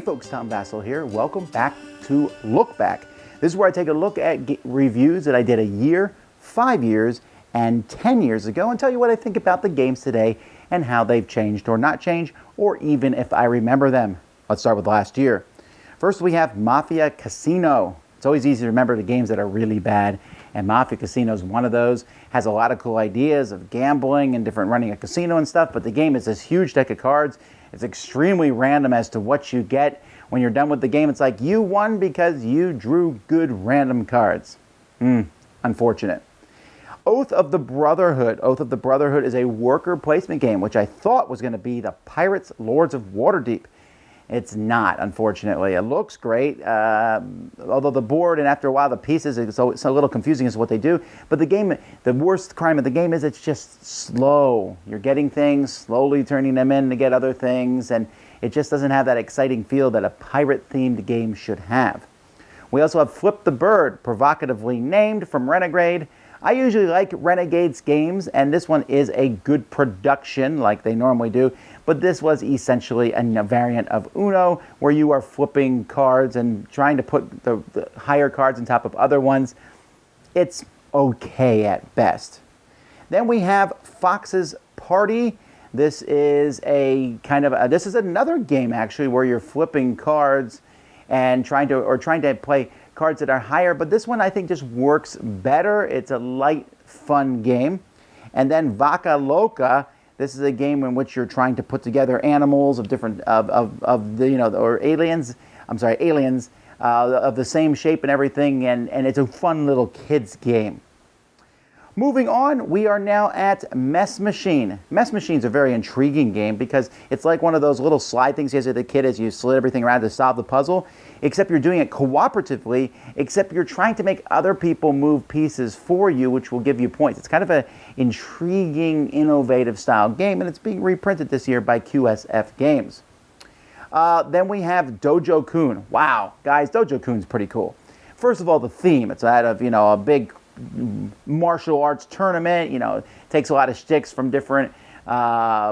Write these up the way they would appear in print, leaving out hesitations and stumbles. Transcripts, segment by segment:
folks, Tom Vasel here. Welcome back to Look Back. This is where I take a look at reviews that I did a year, 5 years, and 10 years ago and tell you what I think about the games today and how they've changed or not changed, or even if I remember them. Let's start with last year. First we have Mafia Casino. It's always easy to remember the games that are really bad, and Mafia Casino is one of those. Has a lot of cool ideas of gambling and different running a casino and stuff, but the game is this huge deck of cards. It's extremely random as to what you get. When you're done with the game, it's like you won because you drew good random cards. Unfortunate. Oath of the Brotherhood. Oath of the Brotherhood is a worker placement game, which I thought was going to be the Pirates Lords of Waterdeep. It's not, unfortunately. It looks great, although the board and after a while the pieces, it's a little confusing as to what they do. But the game, the worst crime of the game is it's just slow. You're getting things, slowly turning them in to get other things, and it just doesn't have that exciting feel that a pirate-themed game should have. We also have Flip the Bird, provocatively named from Renegade. I usually like Renegade's games, and this one is a good production like they normally do, but this was essentially a variant of Uno where you are flipping cards and trying to put the higher cards on top of other ones. It's okay at best. Then we have Fox's Party. This is a this is another game actually where you're flipping cards and trying to play cards that are higher, but this one I think just works better. It's a light, fun game. And then Vaca Loca. This is a game in which you're trying to put together animals of different aliens of the same shape and everything, and it's a fun little kids game. Moving on, we are now at Mess Machine. Mess Machine's a very intriguing game because it's like one of those little slide things you have as a kid as you slid everything around to solve the puzzle, except you're doing it cooperatively, except you're trying to make other people move pieces for you, which will give you points. It's kind of an intriguing, innovative style game, and it's being reprinted this year by QSF Games. Then we have Dojo Kun. Wow, guys, Dojo Kun's pretty cool. First of all, the theme. It's that of, a big martial arts tournament, takes a lot of shticks from different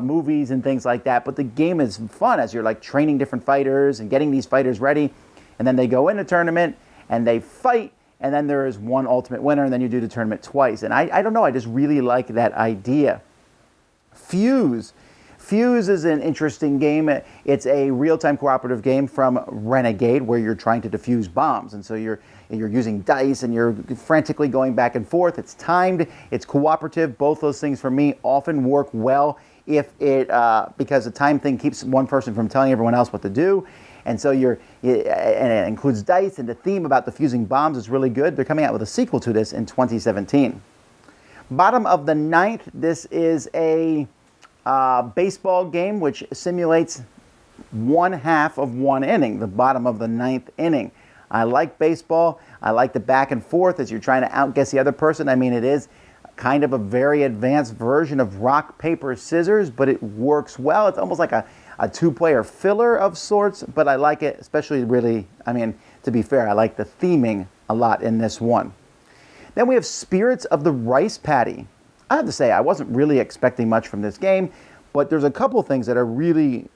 movies and things like that, but the game is fun as you're like training different fighters and getting these fighters ready, and then they go in the tournament and they fight, and then there is one ultimate winner, and then you do the tournament twice. And I don't know, I just really like that idea. Fuse is an interesting game. It's a real-time cooperative game from Renegade where you're trying to defuse bombs, and so you're using dice and you're frantically going back and forth. It's timed, it's cooperative. Both those things for me often work well if it because the time thing keeps one person from telling everyone else what to do. And so and it includes dice, and the theme about defusing bombs is really good. They're coming out with a sequel to this in 2017. Bottom of the ninth, this is a baseball game which simulates one half of one inning, the bottom of the ninth inning. I like baseball. I like the back and forth as you're trying to outguess the other person. I mean, it is kind of a very advanced version of rock, paper, scissors, but it works well. It's almost like a two-player filler of sorts, but I like it, especially really, to be fair, I like the theming a lot in this one. Then we have Spirits of the Rice Paddy. I have to say, I wasn't really expecting much from this game, but there's a couple things that really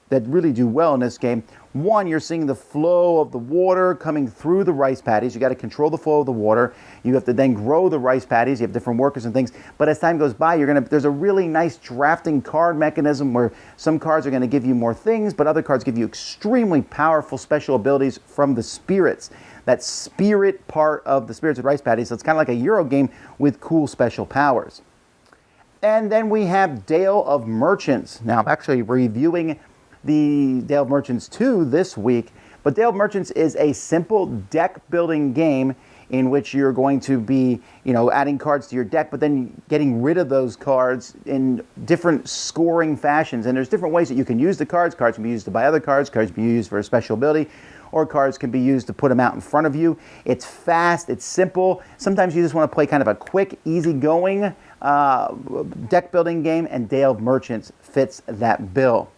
do well in this game. One, you're seeing the flow of the water coming through the rice paddies. You got to control the flow of the water. You have to then grow the rice paddies. You have different workers and things. But as time goes by, there's a really nice drafting card mechanism where some cards are going to give you more things, but other cards give you extremely powerful special abilities from the spirits. That spirit part of the Spirits of Rice Paddies. So it's kind of like a Euro game with cool special powers. And then we have Dale of Merchants. Now, I'm actually reviewing the Dale of Merchants 2 this week, but Dale of Merchants is a simple deck building game in which you're going to be, adding cards to your deck, but then getting rid of those cards in different scoring fashions. And there's different ways that you can use the cards. Cards can be used to buy other cards. Cards can be used for a special ability, or cards can be used to put them out in front of you. It's fast. It's simple. Sometimes you just want to play kind of a quick, easygoing deck building game, and Dale of Merchants fits that bill.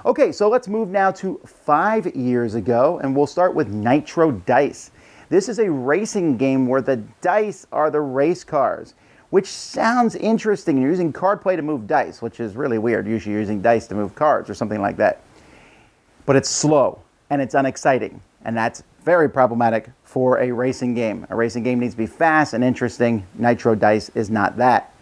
Okay, so let's move now to 5 years ago, and we'll start with Nitro Dice. This is a racing game where the dice are the race cars, which sounds interesting. You're using card play to move dice, which is really weird. Usually you're using dice to move cards or something like that. But it's slow. and it's unexciting. And that's very problematic for a racing game. A racing game needs to be fast and interesting. Nitro Dice is not that.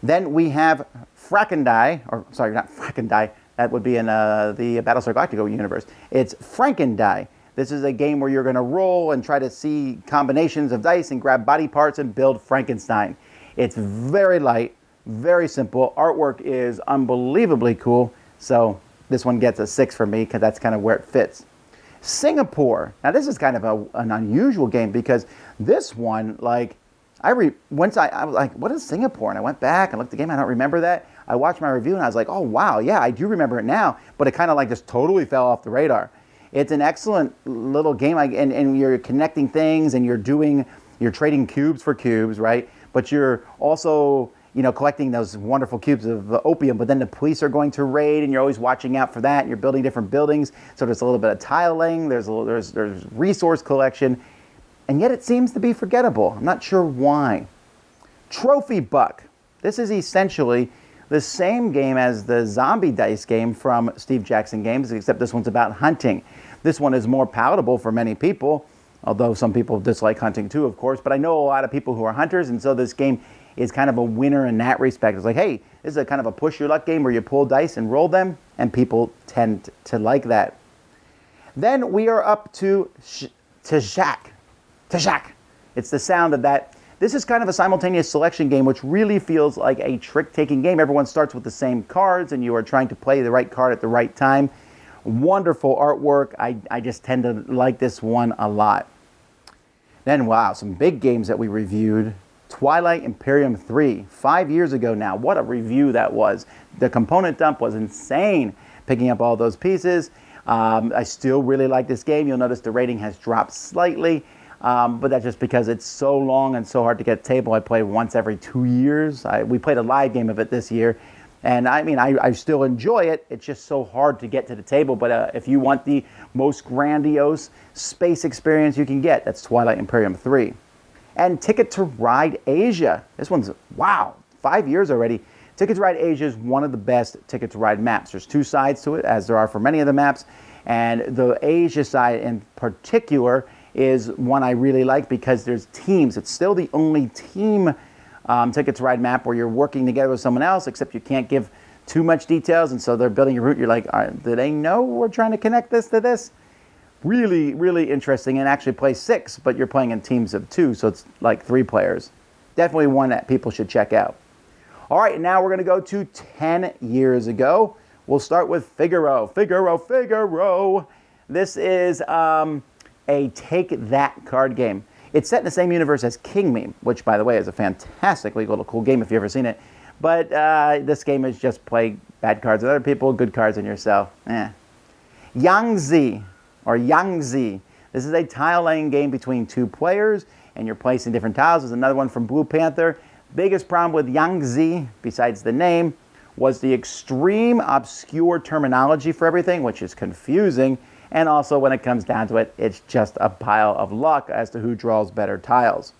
Then we have Frackendie, or sorry, not Frackendie. That would be in the Battlestar Galactica universe. It's Frankendie. This is a game where you're going to roll and try to see combinations of dice and grab body parts and build Frankenstein. It's very light, very simple. Artwork is unbelievably cool. So this one gets a 6 for me because that's kind of where it fits. Singapore. Now this is kind of an unusual game because this one, like, I was like, what is Singapore? And I went back and looked at the game. I don't remember that. I watched my review and I was like, oh wow, yeah, I do remember it now. But it kind of like just totally fell off the radar. It's an excellent little game, and you're connecting things, and you're trading cubes for cubes, right? But you're also, collecting those wonderful cubes of opium. But then the police are going to raid, and you're always watching out for that. And you're building different buildings, so there's a little bit of tiling. There's resource collection, and yet it seems to be forgettable. I'm not sure why. Trophy Buck. This is essentially the same game as the zombie dice game from Steve Jackson Games, except this one's about hunting. This one is more palatable for many people, although some people dislike hunting too, of course. But I know a lot of people who are hunters, and so this game is kind of a winner in that respect. It's like, hey, this is a kind of a push your luck game where you pull dice and roll them, and people tend to like that. Then we are up to Tshak. It's the sound of that. This is kind of a simultaneous selection game, which really feels like a trick-taking game. Everyone starts with the same cards, and you are trying to play the right card at the right time. Wonderful artwork. I just tend to like this one a lot. Then, wow, some big games that we reviewed. Twilight Imperium 3, 5 years ago now. What a review that was. The component dump was insane, picking up all those pieces. I still really like this game. You'll notice the rating has dropped slightly. But that's just because it's so long and so hard to get a table. I play once every 2 years. We played a live game of it this year. And I mean, I still enjoy it. It's just so hard to get to the table. But if you want the most grandiose space experience you can get, that's Twilight Imperium 3. And Ticket to Ride Asia. This one's, wow, 5 years already. Ticket to Ride Asia is one of the best Ticket to Ride maps. There's two sides to it, as there are for many of the maps. And the Asia side in particular is one I really like because there's teams. It's still the only team Ticket to Ride map where you're working together with someone else, except you can't give too much details, and so they're building your route. You're like, do they know we're trying to connect this to this? Really, really interesting, and actually play 6, but you're playing in teams of 2, so it's like 3 players. Definitely one that people should check out. All right, now we're going to go to 10 years ago. We'll start with Figaro. Figaro. This is a Take That card game. It's set in the same universe as King Me, which, by the way, is a fantastically little cool game if you've ever seen it. But this game is just play bad cards with other people, good cards on yourself. Yangtze, or Yangtze. This is a tile-laying game between 2 players, and you're placing different tiles. There's another one from Blue Panther. Biggest problem with Yangtze, besides the name, was the extreme obscure terminology for everything, which is confusing. And also, when it comes down to it, it's just a pile of luck as to who draws better tiles.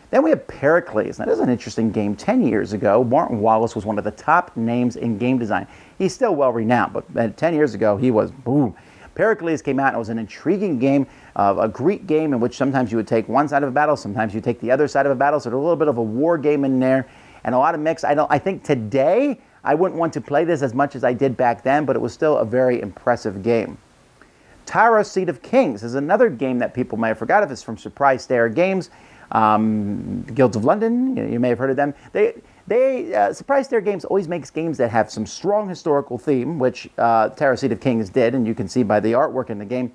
Then we have Pericles. Now, this is an interesting game. 10 years ago, Martin Wallace was one of the top names in game design. He's still well-renowned, but 10 years ago, he was boom. Pericles came out and it was an intriguing game, a Greek game in which sometimes you would take one side of a battle, sometimes you take the other side of a battle, so there's a little bit of a war game in there, and a lot of mix. I think today, I wouldn't want to play this as much as I did back then, but it was still a very impressive game. Tyrant of Kings is another game that people may have forgot of. It's from Surprise Stare Games, Guilds of London. You may have heard of them. Surprise Stare Games always makes games that have some strong historical theme, which Tyrant of Kings did, and you can see by the artwork in the game.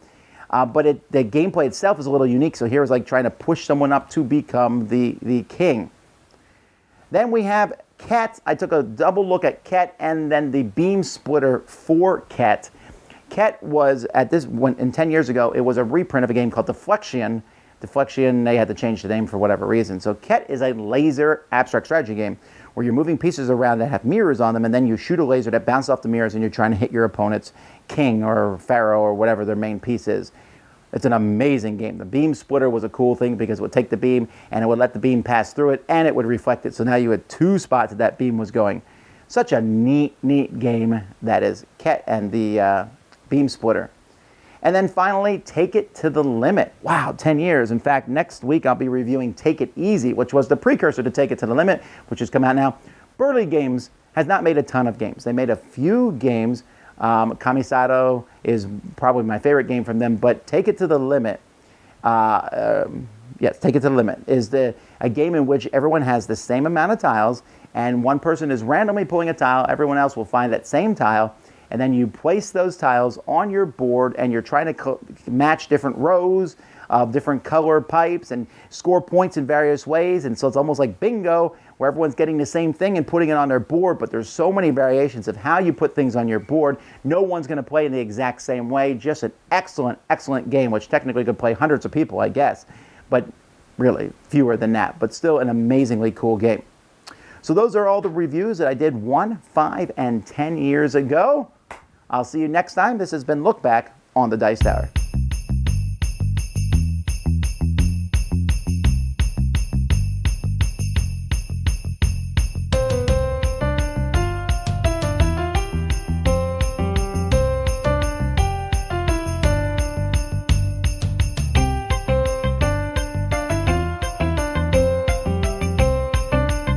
But the gameplay itself is a little unique. So here is like trying to push someone up to become the king. Then we have Ket. I took a double look at Ket and then the beam splitter for Ket. Ket was, at this one, in 10 years ago, it was a reprint of a game called Deflection. Deflection, they had to change the name for whatever reason. So Ket is a laser abstract strategy game where you're moving pieces around that have mirrors on them, and then you shoot a laser that bounces off the mirrors, and you're trying to hit your opponent's king or pharaoh or whatever their main piece is. It's an amazing game. The beam splitter was a cool thing because it would take the beam, and it would let the beam pass through it, and it would reflect it. So now you had 2 spots that beam was going. Such a neat game that is Ket and the beam splitter. And then finally, Take It to the Limit. Wow, 10 years. In fact, next week I'll be reviewing Take It Easy, which was the precursor to Take It to the Limit, which has come out now. Burley Games has not made a ton of games. They made a few games. Kamisato is probably my favorite game from them, but Take It to the Limit, yes, Take It to the Limit is a game in which everyone has the same amount of tiles, and one person is randomly pulling a tile, everyone else will find that same tile, and then you place those tiles on your board, and you're trying to match different rows of different color pipes and score points in various ways. And so it's almost like bingo, where everyone's getting the same thing and putting it on their board, but there's so many variations of how you put things on your board. No one's going to play in the exact same way. Just an excellent, excellent game, which technically could play hundreds of people, I guess, but really fewer than that, but still an amazingly cool game. So those are all the reviews that I did 1, 5, and 10 years ago. I'll see you next time. This has been Look Back on the Dice Tower.